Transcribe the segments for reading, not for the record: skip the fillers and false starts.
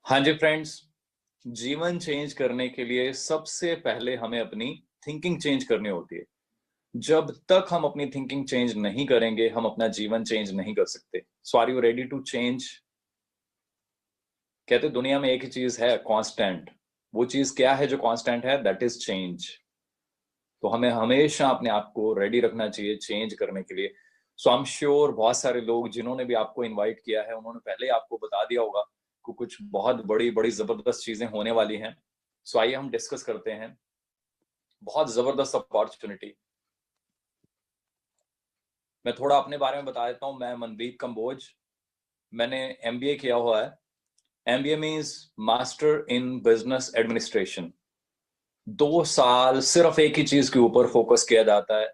हाँ जी फ्रेंड्स, जीवन चेंज करने के लिए सबसे पहले हमें अपनी थिंकिंग चेंज करनी होती है। जब तक हम अपनी थिंकिंग चेंज नहीं करेंगे, हम अपना जीवन चेंज नहीं कर सकते। So are you ready to change? कहते दुनिया में एक ही चीज है कांस्टेंट। वो चीज क्या है जो कांस्टेंट है? That is change. तो हमें हमेशा अपने आप को रेडी रखना चाहिए चेंज करने के लिए। सो आई एम श्योर बहुत सारे लोग जिन्होंने भी आपको इनवाइट किया है, उन्होंने पहले ही आपको बता दिया होगा कि कुछ बहुत बड़ी बड़ी जबरदस्त चीजें होने वाली हैं। सो आइए हम डिस्कस करते हैं। बहुत जबरदस्त अपॉर्चुनिटी। मैं थोड़ा अपने बारे में बता देता हूँ। मैं मनदीप कंबोज। मैंने एमबीए किया हुआ है। MBA means master in business administration. 2 साल सिर्फ एक ही चीज के ऊपर फोकस किया जाता है।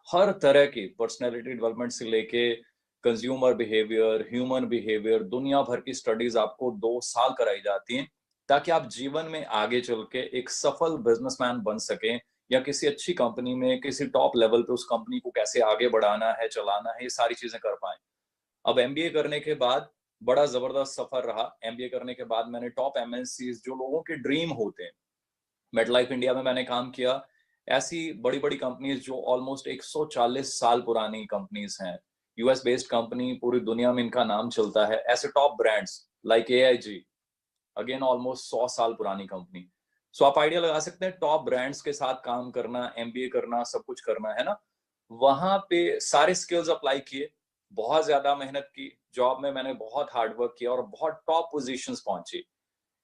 हर तरह की पर्सनैलिटी डेवलपमेंट से लेके कंज्यूमर बिहेवियर, ह्यूमन बिहेवियर, दुनिया भर की स्टडीज आपको 2 साल कराई जाती हैं, ताकि आप जीवन में आगे चल के एक सफल बिजनेसमैन बन सकें, या किसी अच्छी कंपनी में किसी टॉप लेवल पे उस कंपनी को कैसे आगे बढ़ाना है, चलाना है, ये सारी चीजें कर पाए। अब एमबीए करने के बाद बड़ा जबरदस्त सफर रहा। एमबीए करने के बाद मैंने टॉप एमएनसी जो लोगों के ड्रीम होते हैं, मेटलाइफ इंडिया में मैंने काम किया। ऐसी बड़ी बड़ी कंपनीज जो ऑलमोस्ट 140 साल पुरानी कंपनीज हैं, यूएस बेस्ड कंपनी, पूरी दुनिया में इनका नाम चलता है। ऐसे top brands like AIG, again almost 100 साल पुरानी कंपनी। सो आप आइडिया लगा सकते हैं, टॉप ब्रांड्स के साथ काम करना, एमबीए करना, सब कुछ करना है ना। वहां पे सारे स्किल्स अप्लाई किए, बहुत ज्यादा मेहनत की। जॉब में मैंने बहुत हार्डवर्क किया और बहुत टॉप पोजीशंस पहुंची।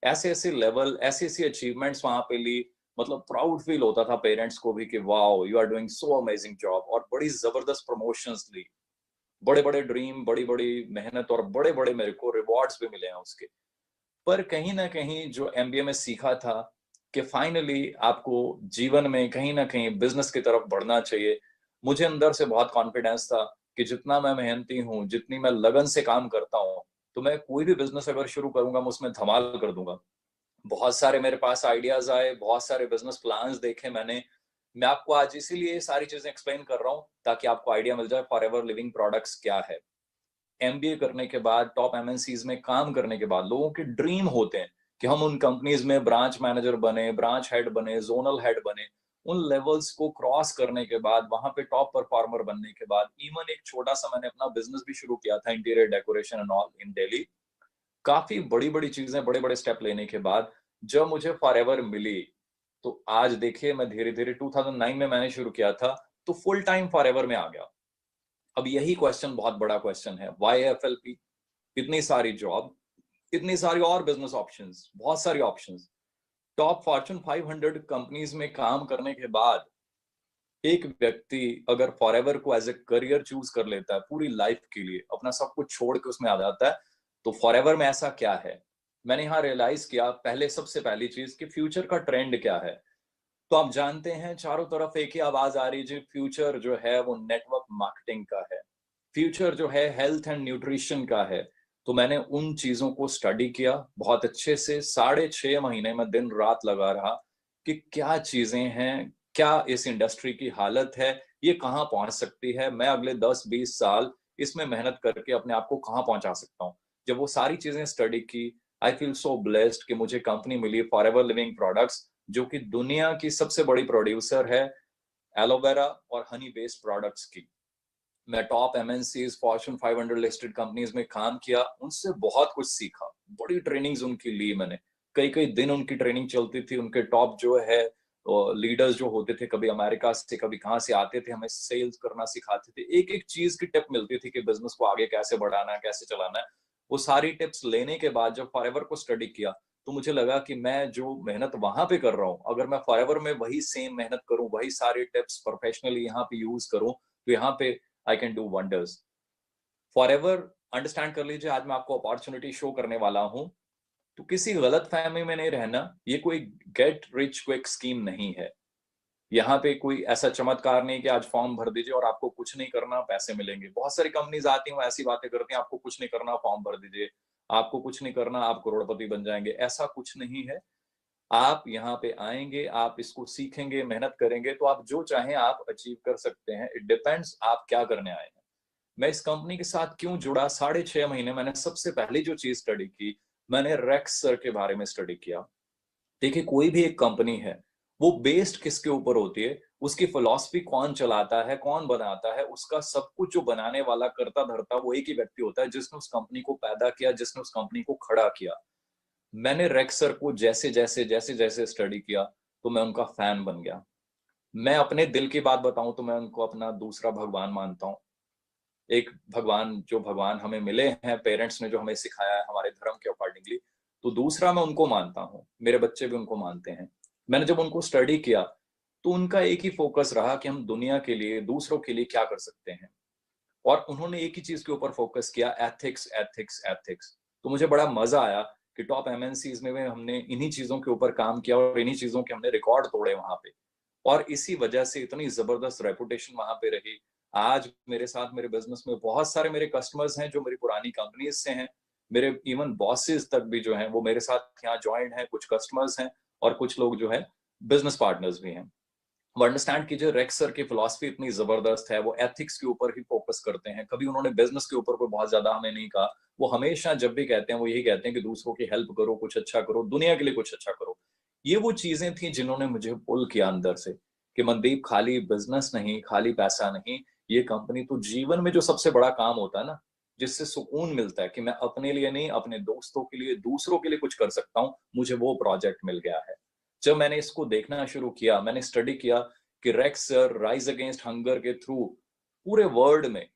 ऐसे ऐसे लेवल, ऐसी ऐसी अचीवमेंट्स वहां पे ली। मतलब प्राउड फील होता था पेरेंट्स को भी कि wow, you are doing so amazing job. और बड़ी जबरदस्त प्रमोशंस ली, बड़े बड़े ड्रीम, बड़ी बड़ी मेहनत, और बड़े बड़े मेरे को रिवॉर्ड्स भी मिले हैं उसके। पर कहीं ना कहीं जो एमबीए में सीखा था कि फाइनली आपको जीवन में कहीं ना कहीं बिजनेस की तरफ बढ़ना चाहिए। मुझे अंदर से बहुत कॉन्फिडेंस था कि जितना मैं मेहनती हूँ, जितनी मैं लगन से काम करता हूँ, तो मैं कोई भी बिजनेस अगर शुरू करूंगा, मैं उसमें धमाल कर दूंगा। बहुत सारे मेरे पास आइडियाज आए, बहुत सारे बिजनेस प्लान्स देखे मैंने। मैं आपको आज इसीलिए ये सारी चीजें एक्सप्लेन कर रहा हूँ, ताकि आपको आइडिया मिल जाए फॉरएवर लिविंग प्रोडक्ट्स क्या है। एमबीए करने के बाद, टॉप एमएनसीज में काम करने के बाद, लोगों के ड्रीम होते हैं कि हम उन कंपनीज में ब्रांच मैनेजर बने, ब्रांच हेड बने, जोनल हेड बने। उन लेवल्स को क्रॉस करने के बाद, वहां पे टॉप परफॉर्मर बनने के बाद, इवन एक छोटा सा मैंने अपना बिजनेस भी शुरू किया था, interior decoration and all in Delhi. काफी बड़ी बड़ी चीजें, बड़े बड़े स्टेप लेने के बाद जब मुझे फॉरएवर मिली, तो आज देखिए, मैं धीरे धीरे 2009 में मैंने शुरू किया था, तो फुल टाइम फॉरएवर में आ गया। अब यही क्वेश्चन बहुत बड़ा क्वेश्चन है, वाई एफएलपी? इतनी सारी जॉब, इतनी सारी और बिजनेस ऑप्शंस, बहुत सारी ऑप्शंस, टॉप फॉर्च्यून 500 कंपनीज में काम करने के बाद एक व्यक्ति अगर फॉरएवर को एज ए करियर चूज कर लेता है, पूरी लाइफ के लिए अपना सब कुछ छोड़ के उसमें आ जाता है, तो फॉरएवर में ऐसा क्या है? मैंने यहाँ रियलाइज किया, पहले सबसे पहली चीज कि फ्यूचर का ट्रेंड क्या है। तो आप जानते हैं, चारों तरफ एक ही आवाज आ रही है, फ्यूचर जो है वो नेटवर्क मार्केटिंग का है, फ्यूचर जो है हेल्थ एंड न्यूट्रिशन का है। तो मैंने उन चीजों को स्टडी किया बहुत अच्छे से। 6.5 महीने में दिन रात लगा रहा कि क्या चीजें हैं, क्या इस इंडस्ट्री की हालत है, ये कहाँ पहुंच सकती है, मैं अगले 10-20 साल इसमें मेहनत करके अपने आप को कहाँ पहुंचा सकता हूँ। जब वो सारी चीजें स्टडी की, आई फील सो ब्लेस्ड कि मुझे कंपनी मिली फॉरएवर लिविंग प्रोडक्ट्स, जो कि दुनिया की सबसे बड़ी प्रोड्यूसर है एलोवेरा और हनी बेस्ड प्रोडक्ट्स की। मैं top MNCs, Fortune 500 listed companies में काम किया, उनसे बहुत कुछ सीखा। बड़ी ट्रेनिंग्स उनकी ली मैंने। कई कई दिन उनकी ट्रेनिंग चलती थी। उनके टॉप जो है लीडर्स जो होते थे, कभी अमेरिका से, कभी कहाँ से आते थे, हमें सेल्स करना सिखाते थे। एक एक चीज की टिप मिलती थी कि बिजनेस को आगे कैसे बढ़ाना है, कैसे चलाना है। वो सारी टिप्स लेने के बाद जब फॉरएवर को स्टडी किया, तो मुझे लगा कि मैं जो मेहनत वहां पे कर रहा हूँ, अगर मैं फॉरएवर में वही सेम मेहनत करूं, वही सारी टिप्स प्रोफेशनली यहाँ पे यूज करूं, तो यहाँ पे I can do wonders. Forever, understand कर लीजिए, आज मैं आपको अपॉर्चुनिटी शो करने वाला हूं। तो किसी गलत फहमी में नहीं रहना, ये कोई गेट रिच क्विक स्कीम नहीं है। यहाँ पे कोई ऐसा चमत्कार नहीं कि आज फॉर्म भर दीजिए और आपको कुछ नहीं करना, पैसे मिलेंगे। बहुत सारी कंपनीज आती हैं, वो ऐसी बातें करती हैं, आपको कुछ नहीं करना, फॉर्म भर दीजिए, आपको कुछ नहीं करना, आप करोड़पति बन जाएंगे। ऐसा कुछ नहीं है। आप यहाँ पे आएंगे, आप इसको सीखेंगे, मेहनत करेंगे, तो आप जो चाहें आप अचीव कर सकते हैं। इट डिपेंड्स आप क्या करने आए हैं। मैं इस कंपनी के साथ क्यों जुड़ा? 6.5 महीने मैंने सबसे पहली जो चीज स्टडी की, मैंने रेक्स सर के बारे में स्टडी किया। देखिए, कोई भी एक कंपनी है, वो बेस्ड किसके ऊपर होती है, उसकी फिलॉसफी कौन चलाता है, कौन बनाता है, उसका सब कुछ जो बनाने वाला, करता धरता, वो एक ही व्यक्ति होता है जिसने उस कंपनी को पैदा किया, जिसने उस कंपनी को खड़ा किया। मैंने रेक्स सर को जैसे-जैसे स्टडी किया, तो मैं उनका फैन बन गया। मैं अपने दिल की बात बताऊँ तो मैं उनको अपना दूसरा भगवान मानता हूँ। एक भगवान, जो भगवान हमें मिले हैं, पेरेंट्स ने जो हमें सिखाया है हमारे धर्म के अकॉर्डिंगली, तो दूसरा मैं उनको मानता हूँ। मेरे बच्चे भी उनको मानते हैं। मैंने जब उनको स्टडी किया, तो उनका एक ही फोकस रहा कि हम दुनिया के लिए, दूसरों के लिए क्या कर सकते हैं। और उन्होंने एक ही चीज के ऊपर फोकस किया, एथिक्स, एथिक्स, एथिक्स। तो मुझे बड़ा मजा आया कि टॉप एमएनसीज में भी हमने इन्हीं चीजों के ऊपर काम किया और इन्हीं चीजों के हमने रिकॉर्ड तोड़े वहां पे। और इसी वजह से इतनी जबरदस्त रेपुटेशन वहां पे रही। आज मेरे साथ मेरे बिजनेस में बहुत सारे मेरे कस्टमर्स हैं जो मेरी पुरानी कंपनीज से हैं। मेरे इवन बॉसेस तक भी जो हैं वो मेरे साथ यहाँ ज्वाइंट हैं, कुछ कस्टमर्स हैं और कुछ लोग जो है बिजनेस पार्टनर्स भी हैं। वो अंडरस्टैंड कीजिए, रेक्स सर की फिलॉसफी इतनी जबरदस्त है, वो एथिक्स के ऊपर ही फोकस करते हैं। कभी उन्होंने बिजनेस के ऊपर कोई बहुत ज्यादा हमें नहीं कहा। वो हमेशा जब भी कहते हैं वो यही कहते हैं कि दूसरों की हेल्प करो, कुछ अच्छा करो, दुनिया के लिए कुछ अच्छा करो। ये वो चीजें थी जिन्होंने मुझे पुल किया अंदर से कि मनदीप, खाली बिजनेस नहीं, खाली पैसा नहीं, ये कंपनी तो जीवन में जो सबसे बड़ा काम होता है ना, जिससे सुकून मिलता है कि मैं अपने लिए नहीं, अपने दोस्तों के लिए, दूसरों के लिए कुछ कर सकता हूँ, मुझे वो प्रोजेक्ट मिल गया है। जब मैंने इसको देखना शुरू किया, मैंने स्टडी किया कि racks sir rise against hunger के थ्रू पूरे वर्ल्ड में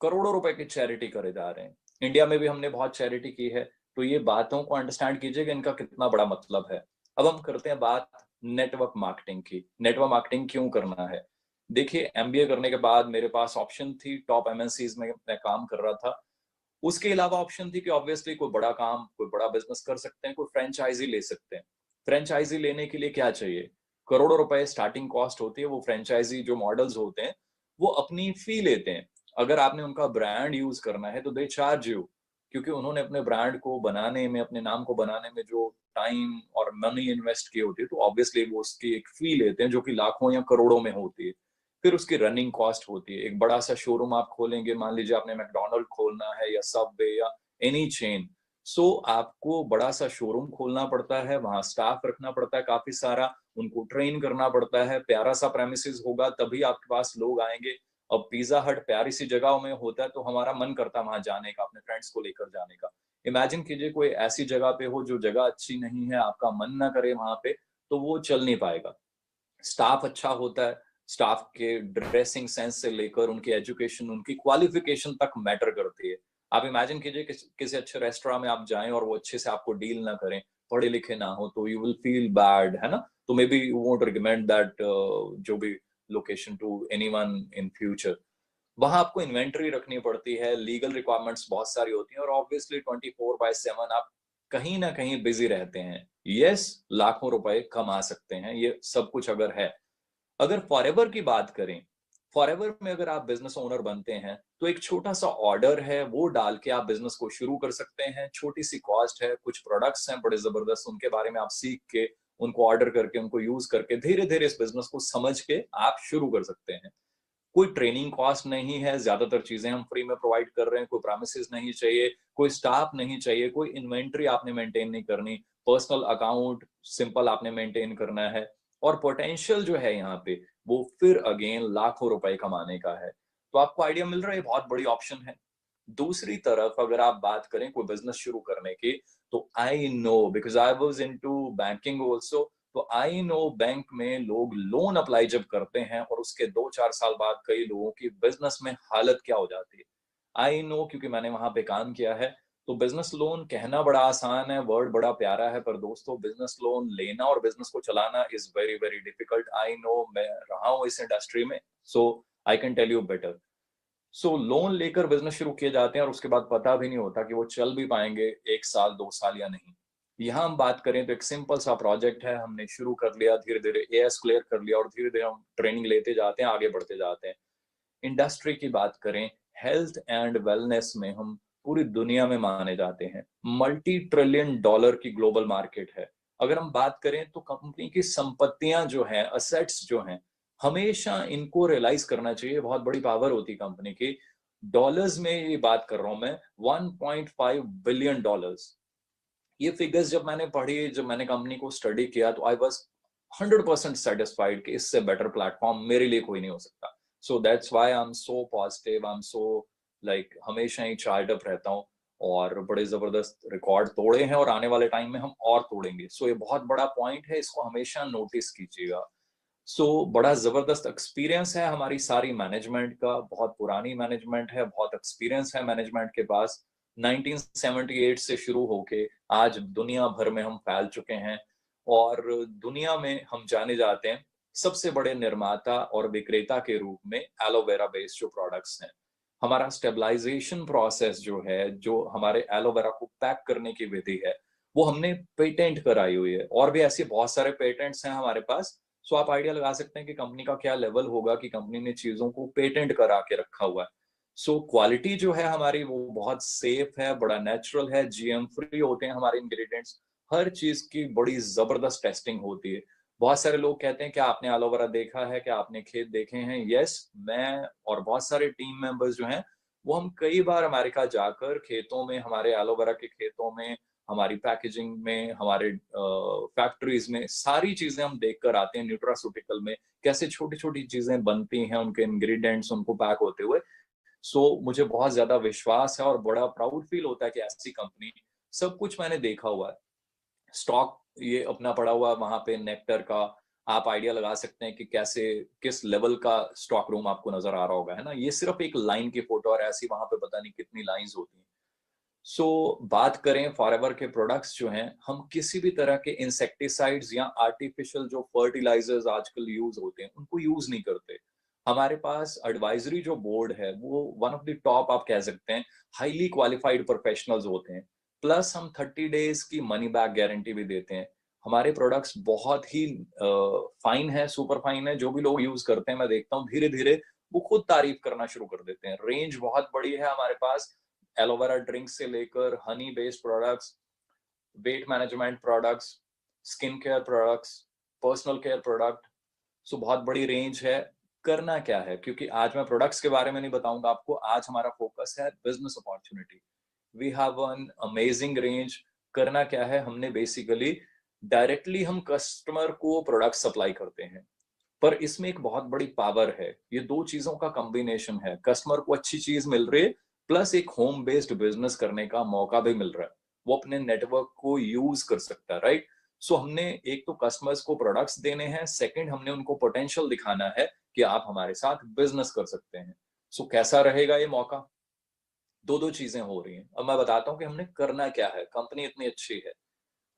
करोड़ों रुपए की चैरिटी करे जा रहे हैं। इंडिया में भी हमने बहुत चैरिटी की है। तो ये बातों को अंडरस्टैंड कीजिए कि इनका कितना बड़ा मतलब है। अब हम करते हैं बात नेटवर्क मार्केटिंग की। नेटवर्क मार्केटिंग क्यों करना है? देखिए, एमबीए करने के बाद मेरे पास ऑप्शन थी, टॉप एमएनसीज में मैं काम कर रहा था। उसके अलावा ऑप्शन थी कि ऑब्वियसली कोई बड़ा काम, कोई बड़ा बिजनेस कर सकते हैं, कोई फ्रेंचाइजी ले सकते हैं। फ्रेंचाइजी लेने के लिए क्या चाहिए? करोड़ों रुपए स्टार्टिंग कॉस्ट होती है। वो फ्रेंचाइजी जो मॉडल्स होते हैं, वो अपनी फी लेते हैं। अगर आपने उनका ब्रांड यूज करना है तो दे चार्ज यू, क्योंकि उन्होंने अपने ब्रांड को बनाने में, अपने नाम को बनाने में जो टाइम और मनी इन्वेस्ट की होती है, तो ऑब्वियसली वो उसकी एक फी लेते हैं जो कि लाखों या करोड़ों में होती है। फिर उसकी रनिंग कॉस्ट होती है। एक बड़ा सा शोरूम आप खोलेंगे, मान लीजिए आपने मैकडॉनल्ड खोलना है या सबवे या एनी चेन, सो आपको बड़ा सा शोरूम खोलना पड़ता है, वहां स्टाफ रखना पड़ता है काफी सारा, उनको ट्रेन करना पड़ता है, प्यारा सा प्रेमिसेस होगा तभी आपके पास लोग आएंगे। अब पिज्जा हट प्यारी सी जगह में होता है तो हमारा मन करता है वहां जाने का, अपने फ्रेंड्स को लेकर जाने का। इमेजिन कीजिए कोई ऐसी जगह पे हो जो जगह अच्छी नहीं है, आपका मन ना करे वहां पे, तो वो चल नहीं पाएगा। स्टाफ अच्छा होता है, स्टाफ के ड्रेसिंग सेंस से लेकर उनकी एजुकेशन, उनकी क्वालिफिकेशन तक मैटर करती है। आप इमेजिन कीजिए किसी अच्छे रेस्टोरेंट में आप जाएं और वो अच्छे से आपको डील ना करें, पढ़े लिखे ना हो, तो यू विल फील बैड, है ना? तो maybe you won't recommend that जो भी location to anyone in future. वहां आपको इन्वेंटरी रखनी पड़ती है, लीगल रिक्वायरमेंट्स बहुत सारी होती हैं और ऑब्वियसली 24/7 आप कहीं ना कहीं बिजी रहते हैं। यस, लाखों रुपए कमा सकते हैं, ये सब कुछ अगर है। अगर फॉरएवर की बात करें, फॉरएवर में अगर आप बिजनेस ओनर बनते हैं, तो एक छोटा सा ऑर्डर है, वो डाल के आप बिजनेस को शुरू कर सकते हैं। छोटी सी कॉस्ट है, कुछ प्रोडक्ट्स हैं बड़े जबरदस्त, उनके बारे में आप सीख के, उनको ऑर्डर करके, उनको यूज करके धीरे धीरे इस बिजनेस को समझ के आप शुरू कर सकते हैं। कोई ट्रेनिंग कॉस्ट नहीं है, ज्यादातर चीजें हम फ्री में प्रोवाइड कर रहे हैं। कोई प्रोमिसेस नहीं चाहिए, कोई स्टाफ नहीं चाहिए, कोई इन्वेंट्री आपने मेंटेन नहीं करनी, पर्सनल अकाउंट सिंपल आपने मेंटेन करना है। और पोटेंशियल जो है यहाँ पे, वो फिर अगेन लाखों रुपए कमाने का है। तो आपको आइडिया मिल रहा है, बहुत बड़ी ऑप्शन है। दूसरी तरफ अगर आप बात करें कोई बिजनेस शुरू करने की, तो I know because I was into banking also, तो आई नो बैंक में लोग लोन अप्लाई जब करते हैं और उसके 2-4 साल बाद कई लोगों की बिजनेस में हालत क्या हो जाती है। आई नो, क्योंकि मैंने वहां पे काम किया है। तो बिजनेस लोन कहना बड़ा आसान है, वर्ड बड़ा प्यारा है, पर दोस्तों बिजनेस लोन लेना और बिजनेस को चलाना is very very difficult. I know, मैं रहा हूँ इस इंडस्ट्री में, so I can tell you better. So loan लेकर बिजनेस शुरू किए जाते हैं और उसके बाद पता भी नहीं होता कि वो चल भी पाएंगे 1 साल 2 साल या नहीं। यहाँ हम बात करें तो एक सिंपल सा प्रोजेक्ट है, हमने शुरू कर लिया, धीरे धीरे एएस क्लियर कर लिया और धीरे धीरे हम ट्रेनिंग लेते जाते हैं, आगे बढ़ते जाते हैं। इंडस्ट्री की बात करें, हेल्थ एंड वेलनेस में हम पूरी दुनिया में माने जाते हैं। मल्टी ट्रिलियन डॉलर की ग्लोबल मार्केट है। अगर हम बात करें तो कंपनी की संपत्तियां जो हैं, असेट्स जो हैं, हमेशा इनको रियलाइज करना चाहिए। बहुत बड़ी पावर होती है कंपनी की। डॉलर्स में ये बात कर रहा हूं मैं, 1.5 बिलियन डॉलर्स। ये फिगर्स जब मैंने पढ़ी, जब मैंने कंपनी को स्टडी किया, तो आई वाज 100% सेटिस्फाइड कि इससे बेटर प्लेटफॉर्म मेरे लिए कोई नहीं हो सकता। So that's why I am so positive, I am so like हमेशा ही चार्ज अप रहता हूँ, और बड़े जबरदस्त रिकॉर्ड तोड़े हैं और आने वाले टाइम में हम और तोड़ेंगे। सो ये बहुत बड़ा पॉइंट है, इसको हमेशा नोटिस कीजिएगा। बड़ा जबरदस्त एक्सपीरियंस है हमारी सारी मैनेजमेंट का, बहुत पुरानी मैनेजमेंट है, बहुत एक्सपीरियंस है मैनेजमेंट के पास। 1978 से शुरू होके आज दुनिया भर में हम फैल चुके हैं, और दुनिया में हम जाने जाते हैं सबसे बड़े निर्माता और विक्रेता के रूप में एलोवेरा बेस्ड जो प्रोडक्ट्स हैं। हमारा स्टेबलाइजेशन प्रोसेस जो है, जो हमारे एलोवेरा को पैक करने की विधि है, वो हमने पेटेंट कराई हुई है, और भी ऐसे बहुत सारे पेटेंट्स हैं हमारे पास। आप आइडिया लगा सकते हैं कि कंपनी का क्या लेवल होगा कि कंपनी ने चीजों को पेटेंट करा के रखा हुआ है। क्वालिटी जो है हमारी वो बहुत सेफ है, बड़ा नेचुरल है, जीएम फ्री होते हैं हमारे इंग्रेडिएंट्स। हर चीज की बड़ी जबरदस्त टेस्टिंग होती है। बहुत सारे लोग कहते हैं कि आपने एलोवेरा देखा है, क्या आपने खेत देखे हैं? यस, मैं और बहुत सारे टीम मेंबर्स जो हैं, वो हम कई बार अमेरिका जाकर खेतों में, हमारे एलोवेरा के खेतों में, हमारी पैकेजिंग में, हमारे फैक्ट्रीज में सारी चीजें हम देख कर आते हैं। न्यूट्रास्यूटिकल में कैसे छोटी छोटी चीजें बनती हैं, उनके इंग्रेडिएंट्स उनको पैक होते हुए। मुझे बहुत ज्यादा विश्वास है और बड़ा प्राउड फील होता है कि ऐसी कंपनी, सब कुछ मैंने देखा हुआ है। स्टॉक ये अपना पड़ा हुआ है वहां पे नेक्टर का, आप आइडिया लगा सकते हैं कि कैसे, किस लेवल का स्टॉक रूम आपको नजर आ रहा होगा, है ना? ये सिर्फ एक लाइन की फोटो, और ऐसी वहां पे पता नहीं कितनी लाइंस होती हैं। बात करें फॉरएवर के प्रोडक्ट्स जो हैं, हम किसी भी तरह के इंसेक्टिसाइड्स या आर्टिफिशियल जो फर्टिलाइजर्स आजकल यूज होते हैं, उनको यूज नहीं करते। हमारे पास एडवाइजरी जो बोर्ड है, वो वन ऑफ द टॉप आप कह सकते हैं, हाईली क्वालिफाइड प्रोफेशनल्स होते हैं। प्लस हम 30 डेज की मनी बैक गारंटी भी देते हैं। हमारे प्रोडक्ट्स बहुत ही फाइन है, सुपर फाइन है। जो भी लोग यूज करते हैं, मैं देखता हूँ धीरे धीरे वो खुद तारीफ करना शुरू कर देते हैं। रेंज बहुत बड़ी है हमारे पास, एलोवेरा ड्रिंक से लेकर Honey based products, weight management products, skin care products, personal care product. बहुत बड़ी रेंज है। करना क्या है, क्योंकि आज मैं प्रोडक्ट्स के बारे में नहीं बताऊंगा आपको, आज हमारा फोकस है business opportunity. We have an amazing range. करना क्या है, हमने बेसिकली डायरेक्टली हम कस्टमर को प्रोडक्ट सप्लाई करते हैं, पर इसमें एक बहुत बड़ी पावर है। ये दो चीजों का कॉम्बिनेशन है, कस्टमर को अच्छी चीज मिल रही है, प्लस एक होम बेस्ड बिजनेस करने का मौका भी मिल रहा है। वो अपने नेटवर्क को यूज कर सकता है, राइट? हमने एक तो कस्टमर्स को प्रोडक्ट्स देने हैं, सेकंड हमने उनको पोटेंशियल दिखाना है कि आप हमारे साथ बिजनेस कर सकते हैं। कैसा रहेगा ये मौका? दो दो चीजें हो रही हैं। अब मैं बताता हूँ कि हमने करना क्या है। कंपनी इतनी अच्छी है,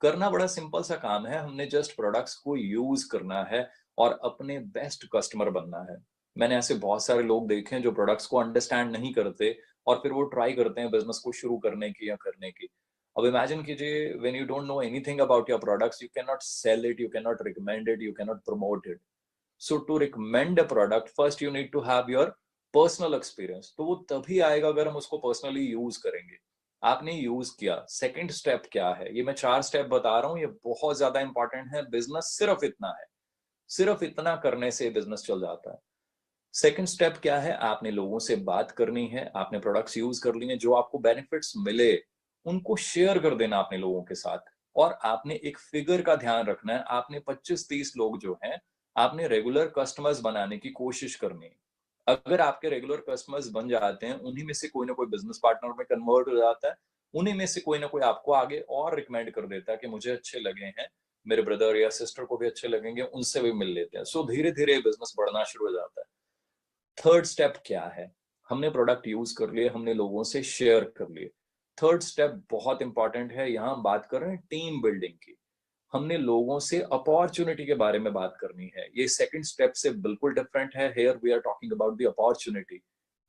करना बड़ा सिंपल सा काम है। हमने जस्ट प्रोडक्ट्स को यूज करना है और अपने बेस्ट कस्टमर बनना है। मैंने ऐसे बहुत सारे लोग देखे हैं जो प्रोडक्ट्स को अंडरस्टैंड नहीं करते, और फिर वो ट्राई करते हैं बिजनेस को शुरू करने की या करने की। अब इमेजिन कीजिए, when you don't know anything about your products, you can not sell it, you can not recommend it, you can not promote it. To recommend a product, first you need to have your personal experience. तो वो तभी आएगा अगर हम उसको personally use करेंगे। आपने use किया, सेकंड स्टेप क्या है? ये मैं 4 स्टेप बता रहा हूँ, ये बहुत ज्यादा इंपॉर्टेंट है। बिजनेस सिर्फ इतना है, सिर्फ इतना करने से बिजनेस चल जाता है। सेकंड स्टेप क्या है? आपने लोगों से बात करनी है, आपने प्रोडक्ट्स यूज कर लिए, जो आपको बेनिफिट्स मिले उनको शेयर कर देना अपने लोगों के साथ। और आपने एक फिगर का ध्यान रखना है, आपने 25-30 लोग जो हैं, आपने रेगुलर कस्टमर्स बनाने की कोशिश करनी है। अगर आपके रेगुलर कस्टमर्स बन जाते हैं, उन्हीं में से कोई ना कोई बिजनेस पार्टनर में कन्वर्ट हो जाता है, उन्हीं में से कोई ना कोई आपको आगे और रिकमेंड कर देता है कि मुझे अच्छे लगे हैं, मेरे ब्रदर या सिस्टर को भी अच्छे लगेंगे, उनसे भी मिल लेते हैं। धीरे धीरे बिजनेस बढ़ना शुरू हो जाता है। थर्ड स्टेप क्या है? हमने प्रोडक्ट यूज कर लिए, हमने लोगों से शेयर कर लिए। थर्ड स्टेप बहुत इंपॉर्टेंट है, यहां हम बात कर रहे हैं टीम बिल्डिंग की। हमने लोगों से अपॉर्चुनिटी के बारे में बात करनी है। ये सेकंड स्टेप से बिल्कुल डिफरेंट है। Here we are talking about the opportunity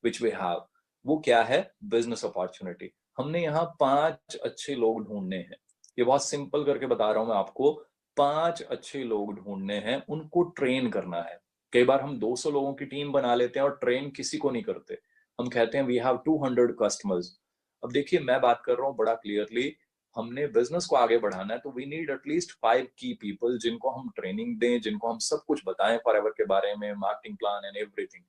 which we have. वो क्या है? Business opportunity. हमने यहाँ 5 अच्छे लोग ढूंढने हैं। ये बहुत सिंपल करके बता रहा हूं मैं आपको। 5 अच्छे लोग ढूंढने हैं, उनको ट्रेन करना है। कई बार हम 200 लोगों की टीम बना लेते हैं और ट्रेन किसी को नहीं करते। हम कहते हैं वी हैव 200 कस्टमर्स। अब देखिए, मैं बात कर रहा हूँ बड़ा क्लियरली, हमने बिजनेस को आगे बढ़ाना है तो वी नीड एटलीस्ट 5 की पीपल, जिनको हम ट्रेनिंग दें, जिनको हम सब कुछ बताएं फॉरएवर के बारे में, मार्केटिंग प्लान एंड एवरीथिंग,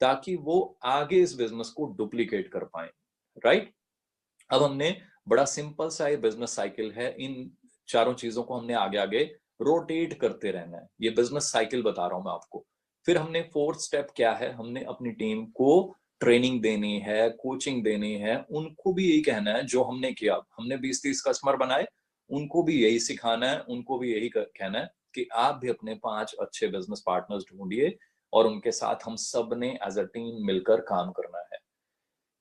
ताकि वो आगे इस बिजनेस को डुप्लीकेट कर पाए, राइट? अब हमने बड़ा सिंपल सा ये बिजनेस साइकिल है, इन चारों चीजों को हमने आगे आगे रोटेट करते रहना है, ये बिजनेस साइकिल बता रहा हूं मैं आपको। फिर हमने फोर्थ स्टेप क्या है, हमने अपनी टीम को ट्रेनिंग देनी है, कोचिंग देनी है, उनको भी यही कहना है जो हमने किया, हमने 20-30 कस्टमर बनाए, उनको भी यही सिखाना है, उनको भी यही कहना है कि आप भी अपने 5 अच्छे बिजनेस पार्टनर्स ढूंढिए और उनके साथ हम सब ने एज अ टीम मिलकर काम करना है।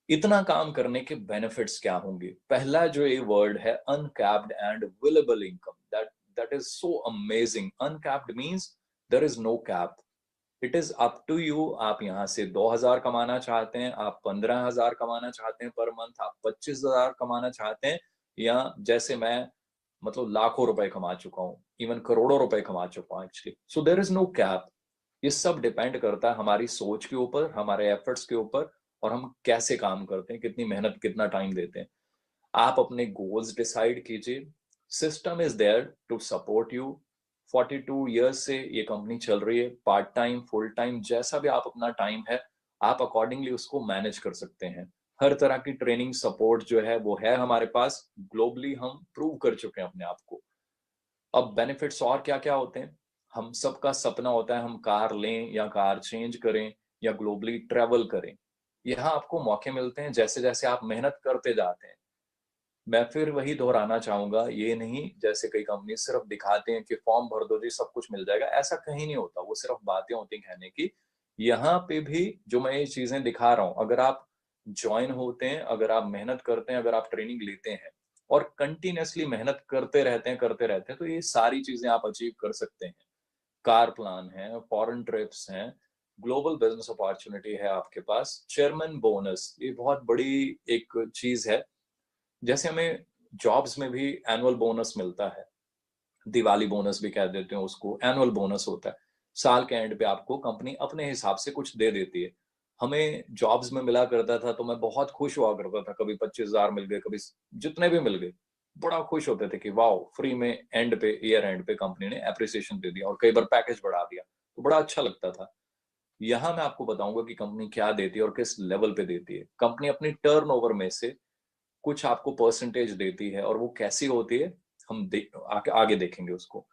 इतना काम करने के बेनिफिट्स क्या होंगे? पहला जो ये वर्ड है, uncapped and available income, that is so amazing. Uncapped means there is no cap, it is up to you. आप यहाँ से 2,000 कमाना चाहते हैं, आप 15,000 कमाना चाहते हैं पर मंथ, आप 25,000 कमाना चाहते हैं, या जैसे मैं मतलब लाखों रुपए कमा चुका हूँ, इवन करोड़ों रुपए कमा चुका हूँ actually. So there is no cap. ये सब डिपेंड करता है हमारी सोच के ऊपर, हमारे एफर्ट्स के ऊपर, और हम कैसे काम करते हैं, कितनी मेहनत, कितना टाइम देते हैं। आप अपने गोल्स डिसाइड कीजिए, system is there to support you. 42 years से ये कंपनी चल रही है, पार्ट टाइम, फुल टाइम, जैसा भी आप अपना टाइम है, आप अकॉर्डिंगली उसको मैनेज कर सकते हैं। हर तरह की ट्रेनिंग सपोर्ट जो है वो है हमारे पास, ग्लोबली हम प्रूव कर चुके हैं अपने आप को। अब बेनिफिट्स और क्या क्या होते हैं? हम सबका सपना होता है हम कार लें या कार चेंज करें या ग्लोबली ट्रेवल करें। यहाँ आपको मौके मिलते हैं जैसे जैसे आप मेहनत करते जाते हैं। मैं फिर वही दोहराना चाहूंगा, ये नहीं जैसे कई कंपनी सिर्फ दिखाते हैं कि फॉर्म भर दो जी सब कुछ मिल जाएगा, ऐसा कहीं नहीं होता, वो सिर्फ बातें होती हैं कहने की। यहाँ पे भी जो मैं ये चीजें दिखा रहा हूँ, अगर आप ज्वाइन होते हैं, अगर आप मेहनत करते हैं, अगर आप ट्रेनिंग लेते हैं और कंटिन्यूअसली मेहनत करते रहते हैं तो ये सारी चीजें आप अचीव कर सकते हैं। कार प्लान है, फॉरेन ट्रिप्स हैं, ग्लोबल बिजनेस अपॉर्चुनिटी है आपके पास, चेयरमैन बोनस, ये बहुत बड़ी एक चीज है। जैसे हमें जॉब्स में भी एनुअल बोनस मिलता है, दिवाली बोनस भी कह देते हैं उसको, एनुअल बोनस होता है। साल के एंड पे आपको कंपनी अपने हिसाब से कुछ दे देती है। हमें जॉब्स में मिला करता था तो मैं बहुत खुश हुआ करता था, कभी 25,000 मिल गए, कभी जितने भी मिल गए, बड़ा खुश होते थे कि वाओ, फ्री में एंड पे, ईयर एंड पे कंपनी ने अप्रिसिएशन दे दिया और कई बार पैकेज बढ़ा दिया, तो बड़ा अच्छा लगता था। यहाँ मैं आपको बताऊंगा कि कंपनी क्या देती है और किस लेवल पे देती है। कंपनी अपनी टर्नओवर में से कुछ आपको परसेंटेज देती है, और वो कैसी होती है हम आगे देखेंगे उसको।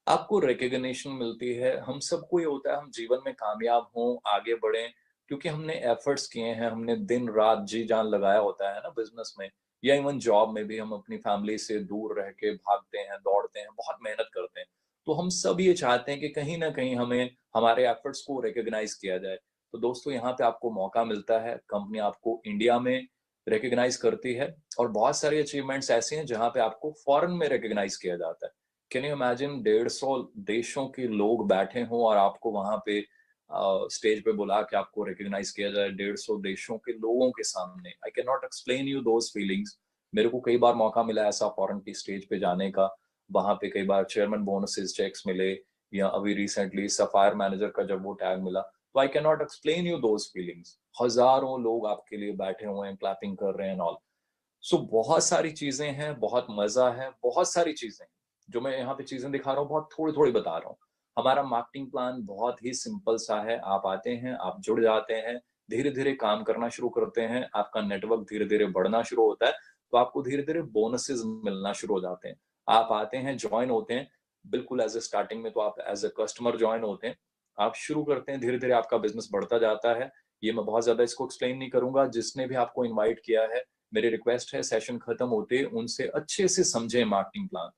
आपको रिकग्निशन मिलती है, हम सबको ये होता है हम जीवन में कामयाब हों, आगे बढ़ें, क्योंकि हमने एफर्ट्स किए हैं, हमने दिन रात जी जान लगाया होता है ना बिजनेस में, या इवन जॉब में भी हम अपनी फैमिली से दूर रह के भागते हैं, दौड़ते हैं, बहुत मेहनत करते हैं। तो हम सब ये चाहते हैं कि कहीं ना कहीं हमें हमारे एफर्ट्स को रिकग्नाइज किया जाए। तो दोस्तों, यहाँ पे आपको मौका मिलता है, कंपनी आपको इंडिया में रिकग्नाइज करती है, और बहुत सारी अचीवमेंट्स ऐसी हैं जहाँ पे आपको फॉरेन में रिकग्नाइज किया जाता है। कैन यू इमेजिन 150 देशों के लोग बैठे हों और आपको वहां पे स्टेज पे बुला के आपको रिकग्नाइज किया जाए 150 देशों के लोगों के सामने? I can not explain you those feelings. मेरे को कई बार मौका मिला ऐसा फॉरेन की स्टेज पे जाने का, वहां पे कई बार चेयरमैन बोनसेस चेक्स मिले, या अभी रिसेंटली सफायर मैनेजर का जब वो टैग मिला, तो I can not explain you those feelings. हजारों लोग आपके लिए बैठे हुए हैं, क्लैपिंग कर रहे हैं ऑल। सो बहुत सारी चीजें हैं, बहुत मजा है, बहुत सारी चीजें हैं। जो मैं यहाँ पे चीजें दिखा रहा हूँ बहुत थोड़ी थोड़ी बता रहा हूँ। हमारा मार्केटिंग प्लान बहुत ही सिंपल सा है, आप आते हैं, आप जुड़ जाते हैं, धीरे धीरे काम करना शुरू करते हैं, आपका नेटवर्क धीरे धीरे बढ़ना शुरू होता है, तो आपको धीरे धीरे बोनसेस मिलना शुरू हो जाते हैं। आप आते हैं, ज्वाइन होते हैं, बिल्कुल एज ए स्टार्टिंग में तो आप एज ए कस्टमर ज्वाइन होते हैं, आप शुरू करते हैं, धीरे धीरे आपका बिजनेस बढ़ता जाता है। ये मैं बहुत ज्यादा इसको एक्सप्लेन नहीं करूंगा, जिसने भी आपको इन्वाइट किया है, मेरी रिक्वेस्ट है सेशन खत्म होते उनसे अच्छे से समझें मार्केटिंग प्लान।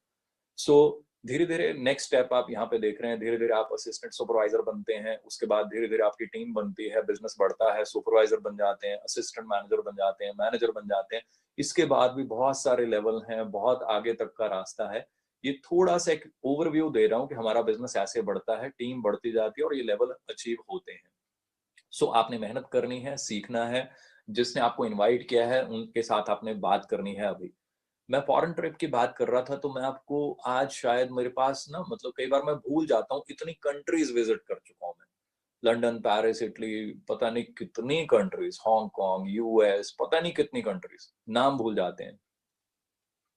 सो धीरे धीरे नेक्स्ट स्टेप आप यहाँ पे देख रहे हैं, धीरे धीरे आप असिस्टेंट सुपरवाइजर बनते हैं, उसके बाद धीरे धीरे आपकी टीम बनती है, बिजनेस बढ़ता है, सुपरवाइजर बन जाते हैं, असिस्टेंट मैनेजर बन जाते हैं, मैनेजर बन जाते हैं। इसके बाद भी बहुत सारे लेवल हैं, बहुत आगे तक का रास्ता है। ये थोड़ा सा एक ओवरव्यू दे रहा हूँ कि हमारा बिजनेस ऐसे बढ़ता है, टीम बढ़ती जाती है और ये लेवल अचीव होते हैं। सो आपने मेहनत करनी है, सीखना है, जिसने आपको इनवाइट किया है उनके साथ आपने बात करनी है। अभी मैं फॉरेन ट्रिप की बात कर रहा था, तो मैं आपको आज शायद मेरे पास ना, मतलब कई बार मैं भूल जाता हूँ, इतनी कंट्रीज विजिट कर चुका हूँ मैं। लंदन, पेरिस, इटली, पता नहीं कितनी कंट्रीज, हांगकांग, यूएस, पता नहीं कितनी कंट्रीज, नाम भूल जाते हैं,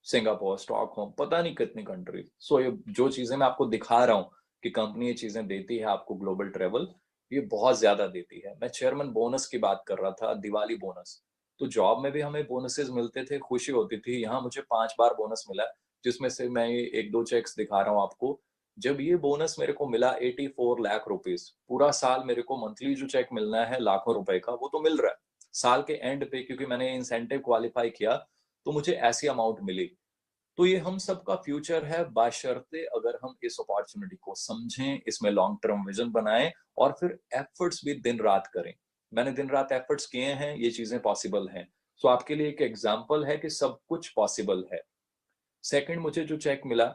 सिंगापुर, स्टॉकहोम, पता नहीं कितनी कंट्रीज। सो ये जो चीजें मैं आपको दिखा रहा हूँ कि कंपनी ये चीजें देती है आपको, ग्लोबल ट्रेवल, ये बहुत ज्यादा देती है। मैं चेयरमैन बोनस की बात कर रहा था, दिवाली बोनस। तो जॉब में भी हमें बोनसेस मिलते थे, खुशी होती थी। यहाँ मुझे 5 बार बोनस मिला, जिसमें से मैं ये 1-2 चेक्स दिखा रहा हूँ आपको। जब ये बोनस मेरे को मिला 84 लाख रुपीस, पूरा साल मेरे को मंथली जो चेक मिलना है लाखों रुपए का, वो तो मिल रहा है। साल के एंड पे क्योंकि मैंने इंसेंटिव क्वालिफाई किया, तो मुझे ऐसी अमाउंट मिली। तो ये हम सबका फ्यूचर है, बशर्ते अगर हम इस अपॉर्चुनिटी को समझें, इसमें लॉन्ग टर्म विजन बनाएं और फिर एफर्ट्स भी दिन रात करें। मैंने दिन रात एफर्ट्स किए हैं, ये चीजें पॉसिबल हैं। सो आपके लिए एक एग्जांपल है कि सब कुछ पॉसिबल है। सेकंड, मुझे जो चेक मिला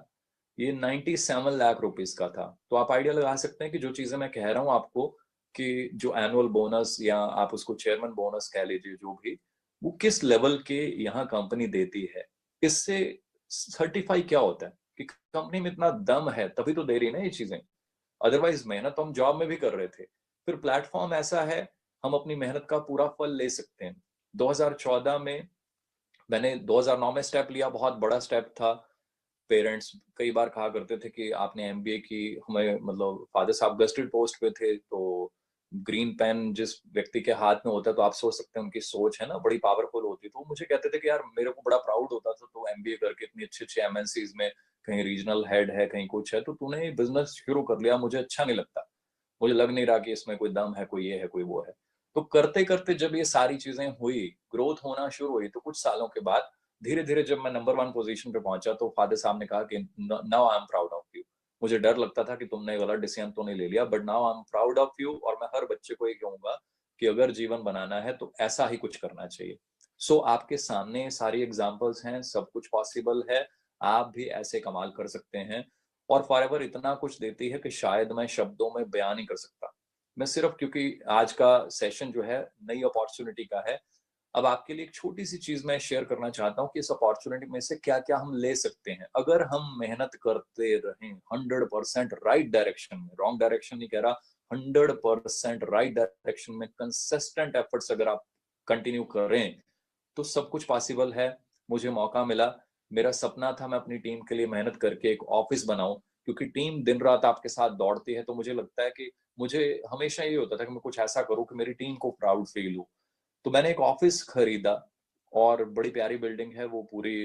ये 97 लाख रुपीस का था। तो आप आइडिया लगा सकते हैं कि जो चीजें मैं कह रहा हूं आपको, कि जो एनुअल बोनस या आप उसको चेयरमैन बोनस कह लीजिए, जो भी, वो किस लेवल के यहाँ कंपनी देती है। इससे सर्टिफाई क्या होता है कि कंपनी में इतना दम है, तभी तो दे रही है ना ये चीजें। अदरवाइज मेहनत तो हम जॉब में भी कर रहे थे। फिर प्लेटफॉर्म ऐसा है, हम अपनी मेहनत का पूरा फल ले सकते हैं। 2014 में मैंने 2009 में स्टेप लिया, बहुत बड़ा स्टेप था। पेरेंट्स कई बार कहा करते थे कि आपने एमबीए की, हमें मतलब फादर साहब गस्टेड पोस्ट पे थे, तो ग्रीन पेन जिस व्यक्ति के हाथ में होता है, तो आप सोच सकते हैं उनकी सोच है ना बड़ी पावरफुल होती है। तो वो मुझे कहते थे कि यार मेरे को बड़ा प्राउड होता था, तो एमबीए करके इतनी अच्छी अच्छी एमएनसीज में कहीं रीजनल हेड है, कहीं कुछ है, तो तूने बिजनेस शुरू कर लिया, मुझे अच्छा नहीं लगता। मुझे लग नहीं रहा कि इसमें कोई दम है, कोई ये है, कोई वो है। तो करते करते जब ये सारी चीजें हुई, ग्रोथ होना शुरू हुई, तो कुछ सालों के बाद धीरे धीरे जब मैं नंबर 1 पोजीशन पे पहुंचा, तो फादर साहब ने कहा कि now I am proud of you. मुझे डर लगता था कि तुमने गलत डिसीजन तो नहीं ले लिया, but now I am proud of you. और मैं हर बच्चे को ये कहूंगा कि अगर जीवन बनाना है तो ऐसा ही कुछ करना चाहिए। सो आपके सामने सारी एग्जांपल्स हैं, सब कुछ पॉसिबल है। आप भी ऐसे कमाल कर सकते हैं। और फॉरएवर इतना कुछ देती है कि शायद मैं शब्दों में बयान नहीं कर सकता। मैं सिर्फ, क्योंकि आज का सेशन जो है नई अपॉर्चुनिटी का है, अब आपके लिए एक छोटी सी चीज मैं शेयर करना चाहता हूँ कि इस अपॉर्चुनिटी में से क्या क्या हम ले सकते हैं अगर हम मेहनत करते रहें 100% राइट डायरेक्शन में। रॉन्ग डायरेक्शन नहीं कह रहा, 100% राइट डायरेक्शन में कंसिस्टेंट एफर्ट्स अगर आप कंटिन्यू करें, तो सब कुछ पॉसिबल है। मुझे मौका मिला, मेरा सपना था मैं अपनी टीम के लिए मेहनत करके एक ऑफिस बनाऊं, क्योंकि टीम दिन रात आपके साथ दौड़ती है। तो मुझे लगता है कि मुझे हमेशा ये होता था कि मैं कुछ ऐसा करूं कि मेरी टीम को प्राउड फील हो। तो मैंने एक ऑफिस खरीदा, और बड़ी प्यारी बिल्डिंग है वो पूरी।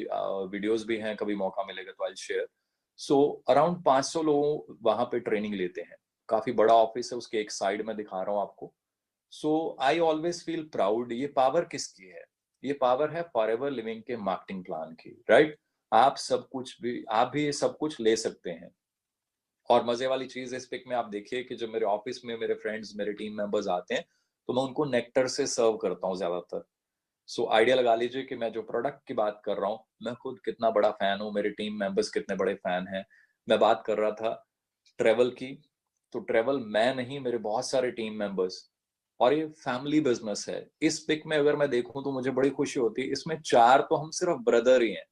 वीडियोस भी हैं, कभी मौका मिलेगा तो आई शेयर। सो अराउंड 500 लोग वहां पे ट्रेनिंग लेते हैं। काफी बड़ा ऑफिस है, उसके एक साइड में दिखा रहा हूँ आपको। सो आई ऑलवेज फील प्राउड। ये पावर किसकी है? ये पावर है फॉरएवर लिविंग के मार्केटिंग प्लान की, राइट? आप भी ये सब कुछ ले सकते हैं। और मजे वाली चीज इस पिक में आप देखिए कि जब मेरे ऑफिस में मेरे फ्रेंड्स, मेरे टीम मेंबर्स आते हैं, तो मैं उनको नेक्टर से सर्व करता हूँ ज्यादातर। सो आइडिया लगा लीजिए कि मैं जो प्रोडक्ट की बात कर रहा हूँ, मैं खुद कितना बड़ा फैन हूँ, मेरे टीम मेंबर्स कितने बड़े फैन हैं। मैं बात कर रहा था ट्रेवल की, तो ट्रेवल मैं नहीं, मेरे बहुत सारे टीम मेंबर्स। और ये फैमिली बिजनेस है। इस पिक में अगर मैं देखूं तो मुझे बड़ी खुशी होती है, इसमें 4 तो हम सिर्फ ब्रदर ही हैं।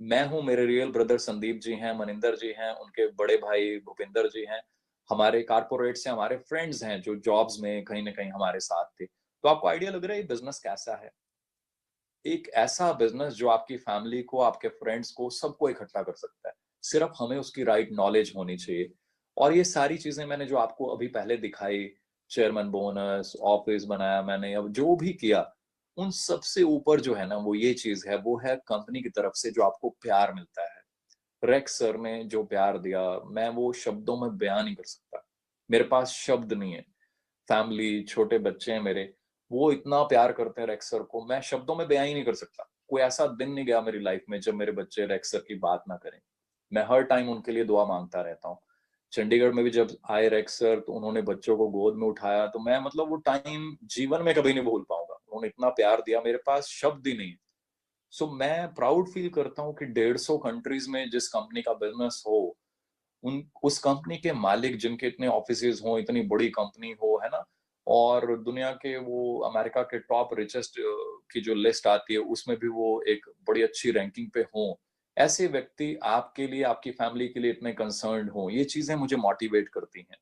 मैं हूं, मेरे रियल ब्रदर संदीप जी हैं, मनिंदर जी हैं, उनके बड़े भाई भूपिंदर जी हैं। हमारे कारपोरेट से हमारे फ्रेंड्स हैं जो जॉब्स में कहीं ना कहीं हमारे साथ थे। तो आपको आइडिया लग रहा है ये बिजनेस कैसा है? एक ऐसा बिजनेस जो आपकी फैमिली को, आपके फ्रेंड्स को, सबको इकट्ठा कर सकता है। सिर्फ हमें उसकी राइट नॉलेज होनी चाहिए। और ये सारी चीजें मैंने जो आपको अभी पहले दिखाई, चेयरमैन बोनस, ऑफिस बनाया मैंने, अब जो भी किया, उन सबसे ऊपर जो है ना, वो ये चीज है, वो है कंपनी की तरफ से जो आपको प्यार मिलता है। रेक्स सर ने जो प्यार दिया, मैं वो शब्दों में बयान नहीं कर सकता। मेरे पास शब्द नहीं है। फैमिली, छोटे बच्चे हैं मेरे, वो इतना प्यार करते हैं रेक्स सर को, मैं शब्दों में बयां ही नहीं कर सकता। कोई ऐसा दिन नहीं गया मेरी लाइफ में जब मेरे बच्चे रेक्स सर की बात ना करें। मैं हर टाइम उनके लिए दुआ मांगता रहता हूँ। चंडीगढ़ में भी जब आए रेक्स सर, तो उन्होंने बच्चों को गोद में उठाया, तो मैं मतलब वो टाइम जीवन में कभी नहीं भूल पाऊंगा। उन्होंने इतना प्यार दिया, मेरे पास शब्द ही नहीं है। सो मैं प्राउड फील करता हूँ कि 150 कंट्रीज में जिस कंपनी का बिजनेस हो, उन उस कंपनी के मालिक जिनके इतने ऑफिसेज हो, इतनी बड़ी कंपनी हो, है ना, और दुनिया के वो अमेरिका के टॉप रिचेस्ट की जो लिस्ट आती है उसमें भी वो एक बड़ी अच्छी रैंकिंग पे हो, ऐसे व्यक्ति आपके लिए, आपकी फैमिली के लिए इतने कंसर्न्ड हो, ये चीजें मुझे मोटिवेट करती हैं।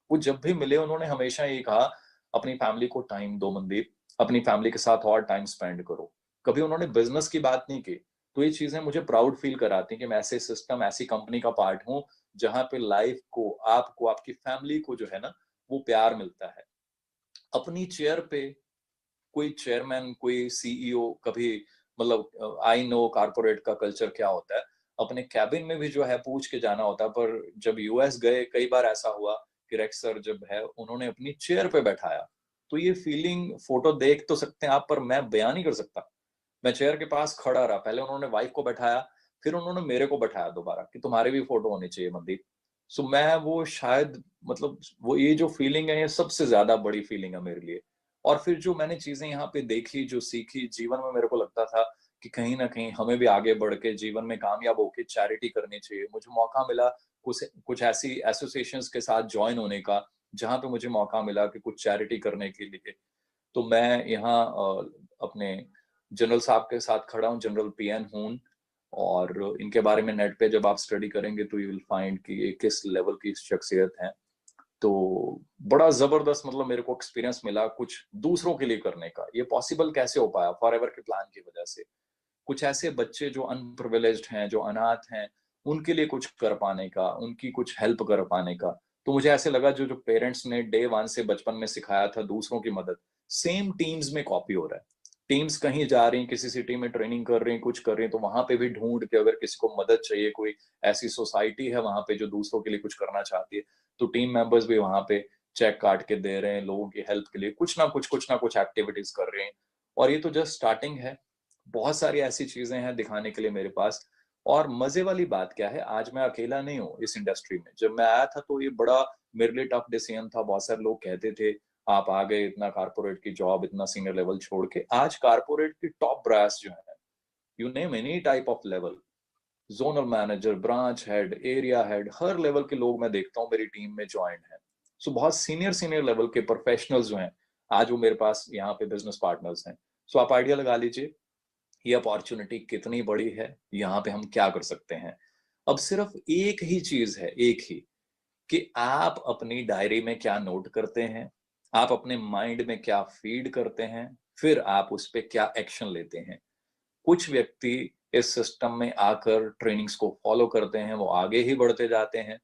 वो जब भी मिले उन्होंने हमेशा ये कहा, अपनी फैमिली को टाइम दो मनदीप, अपनी फैमिली के साथ और टाइम स्पेंड करो। कभी उन्होंने बिजनेस की बात नहीं की। तो ये चीजें मुझे प्राउड फील कराती हैं कि मैं ऐसे सिस्टम, ऐसी कंपनी का पार्ट हूँ जहां पे लाइफ को, आपको, आपकी फैमिली को जो है ना, वो प्यार मिलता है। अपनी चेयर पे कोई चेयरमैन, कोई सीईओ कभी, मतलब आई नो कॉर्पोरेट का कल्चर क्या होता है, अपने कैबिन में भी जो है पूछ के जाना होता है। पर जब यूएस गए, कई बार ऐसा हुआ कि रेक्स सर जब है उन्होंने अपनी चेयर पे बैठाया, तो ये फीलिंग फोटो देख तो सकते हैं आप, पर मैं बयान नहीं कर सकता। मैं चेयर के पास खड़ा रहा, पहले उन्होंने वाइफ को बैठाया, फिर उन्होंने मेरे को बैठाया दोबारा कि तुम्हारी भी फोटो होनी चाहिए मनदीप। सो मैं वो शायद, मतलब वो ये जो फीलिंग है, ये सबसे ज्यादा बड़ी फीलिंग है मेरे लिए। और फिर जो मैंने चीजें यहाँ पे देखी, जो सीखी जीवन में, मेरे को लगता था कि कहीं ना कहीं हमें भी आगे बढ़ के जीवन में कामयाब होके चैरिटी करनी चाहिए। मुझे मौका मिला कुछ कुछ ऐसी एसोसिएशंस के साथ ज्वाइन होने का, जहाँ पे मुझे मौका मिला कि कुछ चैरिटी करने के लिए। तो मैं यहाँ अपने जनरल साहब के साथ खड़ा हूँ, जनरल पीएन हून। और इनके बारे में नेट पे जब आप स्टडी करेंगे तो यू विल फाइंड कि ये किस लेवल की शख्सियत है। तो बड़ा जबरदस्त, मतलब मेरे को एक्सपीरियंस मिला कुछ दूसरों के लिए करने का। ये पॉसिबल कैसे हो पाया? फॉरएवर के प्लान की वजह से। कुछ ऐसे बच्चे जो अनप्रिविलेज्ड हैं, जो अनाथ हैं, उनके लिए कुछ कर पाने का, उनकी कुछ हेल्प कर पाने का। तो मुझे ऐसे लगा जो जो पेरेंट्स ने डे वन से बचपन में सिखाया था दूसरों की मदद, सेम टीम्स में कॉपी हो रहा है। टीम्स कहीं जा रही हैं, किसी सिटी में ट्रेनिंग कर रही हैं, कुछ कर रही हैं, तो वहां पे भी ढूंढ के अगर किसी को मदद चाहिए, कोई ऐसी सोसाइटी है वहां पे जो दूसरों के लिए कुछ करना चाहती है, तो टीम मेंबर्स भी वहां पे चेक काट के दे रहे हैं लोगों की हेल्प के लिए, कुछ ना कुछ एक्टिविटीज कर रहे हैं। और ये तो जस्ट स्टार्टिंग है, बहुत सारी ऐसी चीजें हैं दिखाने के लिए मेरे पास। और मजे वाली बात क्या है, आज मैं अकेला नहीं हूँ इस इंडस्ट्री में। जब मैं आया था तो ये बड़ा मेरे लिए टफ डिसीजन था। बहुत सारे लोग कहते थे आप आ गए इतना कारपोरेट की जॉब, इतना सीनियर लेवल छोड़ के। आज कारपोरेट की टॉप ब्रास जो है, you name any type of level, zonal manager, branch head, area head, her level के लोग मैं देखता हूँ मेरी टीम में ज्वाइन है। सो बहुत सीनियर सीनियर लेवल के प्रोफेशनल्स जो हैं, आज वो मेरे पास यहाँ पे बिजनेस पार्टनर्स हैं। सो आप आइडिया लगा लीजिए ये अपॉर्चुनिटी कितनी बड़ी है, यहाँ पे हम क्या कर सकते हैं। अब सिर्फ एक ही चीज है, एक ही, कि आप अपनी डायरी में क्या नोट करते हैं, आप अपने माइंड में क्या फीड करते हैं, फिर आप उस पर क्या एक्शन लेते हैं। कुछ व्यक्ति इस सिस्टम में आकर ट्रेनिंग्स को फॉलो करते हैं, वो आगे ही बढ़ते जाते हैं।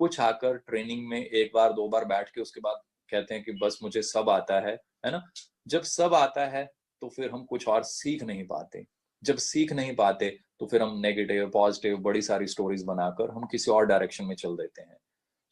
कुछ आकर ट्रेनिंग में एक बार दो बार बैठ के उसके बाद कहते हैं कि बस मुझे सब आता है ना। जब सब आता है तो फिर हम कुछ और सीख नहीं पाते। जब सीख नहीं पाते तो फिर हम नेगेटिव पॉजिटिव बड़ी सारी स्टोरीज बनाकर हम किसी और डायरेक्शन में चल देते हैं।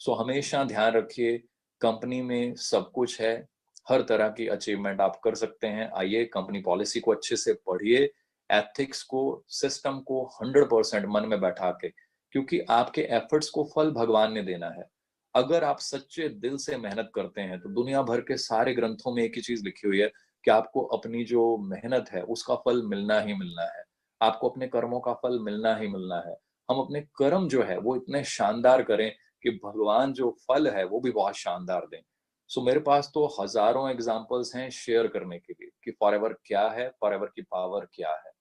सो हमेशा ध्यान रखिए, कंपनी में सब कुछ है, हर तरह की अचीवमेंट आप कर सकते हैं। आइए कंपनी पॉलिसी को अच्छे से पढ़िए, एथिक्स को, सिस्टम को 100% मन में बैठा के, क्योंकि आपके एफर्ट्स को फल भगवान ने देना है। अगर आप सच्चे दिल से मेहनत करते हैं तो दुनिया भर के सारे ग्रंथों में एक ही चीज लिखी हुई है कि आपको अपनी जो मेहनत है उसका फल मिलना ही मिलना है। आपको अपने कर्मों का फल मिलना ही मिलना है। हम अपने कर्म जो है वो इतने शानदार करें कि भगवान जो फल है वो भी बहुत शानदार दें। सो मेरे पास तो हजारों एग्जाम्पल्स हैं शेयर करने के लिए कि फॉरएवर क्या है, फॉरएवर की पावर क्या है।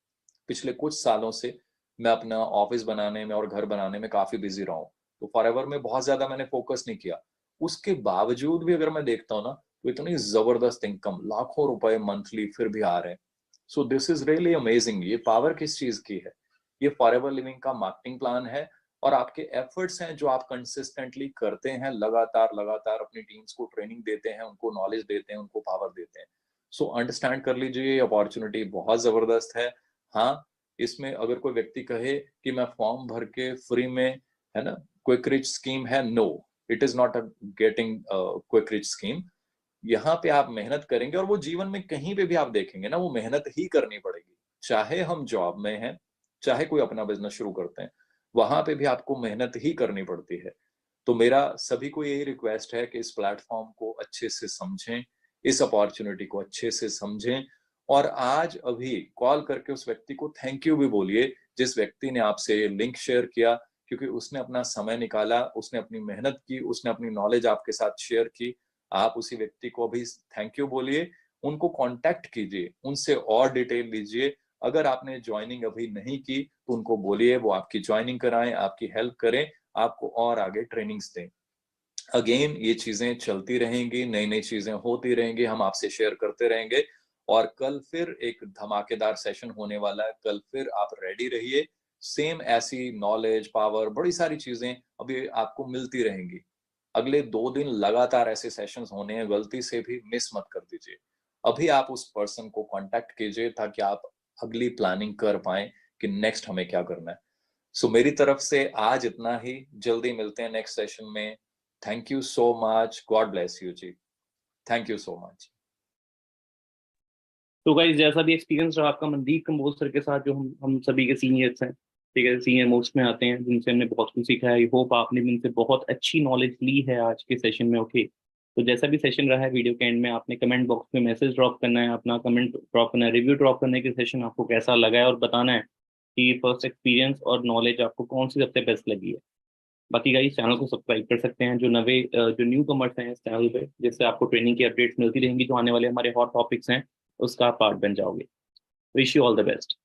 पिछले कुछ सालों से मैं अपना ऑफिस बनाने में और घर बनाने में काफी बिजी रहा हूँ। तो फॉरएवर में बहुत ज्यादा मैंने फोकस नहीं किया। उसके बावजूद भी अगर मैं देखता हूँ ना, तो इतनी जबरदस्त इनकम, लाखों रुपए मंथली फिर भी आ रहे हैं। So this is really amazing. ये पावर किस चीज की है? ये फॉरएवर लिविंग का मार्केटिंग प्लान है और आपके एफर्ट्स हैं जो आप कंसिस्टेंटली करते हैं, लगातार लगातार अपनी टीम्स को ट्रेनिंग देते हैं, उनको नॉलेज देते हैं, उनको पावर देते हैं। सो अंडरस्टैंड कर लीजिए, ये अपॉर्चुनिटी बहुत जबरदस्त है। हाँ, इसमें अगर कोई व्यक्ति कहे कि मैं फॉर्म भर के फ्री में, है ना, क्विक रिच स्कीम है, no, it is not a getting quick rich scheme. यहाँ पे आप मेहनत करेंगे और वो जीवन में कहीं पे भी आप देखेंगे ना, वो मेहनत ही करनी पड़ेगी। चाहे हम जॉब में हैं, चाहे कोई अपना बिजनेस शुरू करते हैं, वहां पे भी आपको मेहनत ही करनी पड़ती है। तो मेरा सभी को यही रिक्वेस्ट है कि इस प्लेटफॉर्म को अच्छे से समझें, इस अपॉर्चुनिटी को अच्छे से समझें। और आज अभी कॉल करके उस व्यक्ति को थैंक यू भी बोलिए जिस व्यक्ति ने आपसे लिंक शेयर किया, क्योंकि उसने अपना समय निकाला, उसने अपनी मेहनत की, उसने अपनी नॉलेज आपके साथ शेयर की। आप उसी व्यक्ति को अभी थैंक यू बोलिए, उनको कांटेक्ट कीजिए, उनसे और डिटेल लीजिए। अगर आपने ज्वाइनिंग अभी नहीं की तो उनको बोलिए वो आपकी ज्वाइनिंग कराएं, आपकी हेल्प करें, आपको और आगे ट्रेनिंग्स दें। अगेन ये चीजें चलती रहेंगी, नई नई चीजें होती रहेंगी, हम आपसे शेयर करते रहेंगे। और कल फिर एक धमाकेदार सेशन होने वाला है, कल फिर आप रेडी रहिए। सेम ऐसी नॉलेज, पावर, बड़ी सारी चीजें अभी आपको मिलती रहेंगी। अगले 2 दिन लगातार ऐसे सेशंस होने हैं, गलती से भी मिस मत कर दीजिए। अभी आप उस पर्सन को कांटेक्ट कीजिए ताकि आप अगली प्लानिंग कर पाए कि नेक्स्ट हमें क्या करना है। सो मेरी तरफ से आज इतना ही, जल्दी मिलते हैं नेक्स्ट सेशन में। Thank you so much, God bless you ji, thank you so much. तो गाइस जैसा भी एक्सपीरियंस रहा आपका मनदीप कंबोज सर के साथ, जो हम सभी के सीनियर्स हैं, ठीक है, सीनियर मोस्ट में आते हैं, जिनसे हमने बहुत कुछ सीखा है। आई होप आपने भी इनसे बहुत अच्छी नॉलेज ली है आज के सेशन में। ओके, तो जैसा भी सेशन रहा है, वीडियो के एंड में आपने कमेंट बॉक्स में मैसेज ड्रॉप करना है, अपना कमेंट ड्रॉप करना है, रिव्यू ड्रॉप करने के सेशन आपको कैसा लगा है, और बताना है कि फर्स्ट एक्सपीरियंस और नॉलेज आपको कौन सी सबसे बेस्ट लगी है। बाकी गाइस चैनल को सब्सक्राइब कर सकते हैं, जो न्यू कमर्स हैं इस चैनल पे, जिससे आपको ट्रेनिंग की अपडेट्स मिलती रहेंगी, जो आने वाले हमारे हॉट टॉपिक्स हैं उसका आप पार्ट बन जाओगे। Wish you all the best.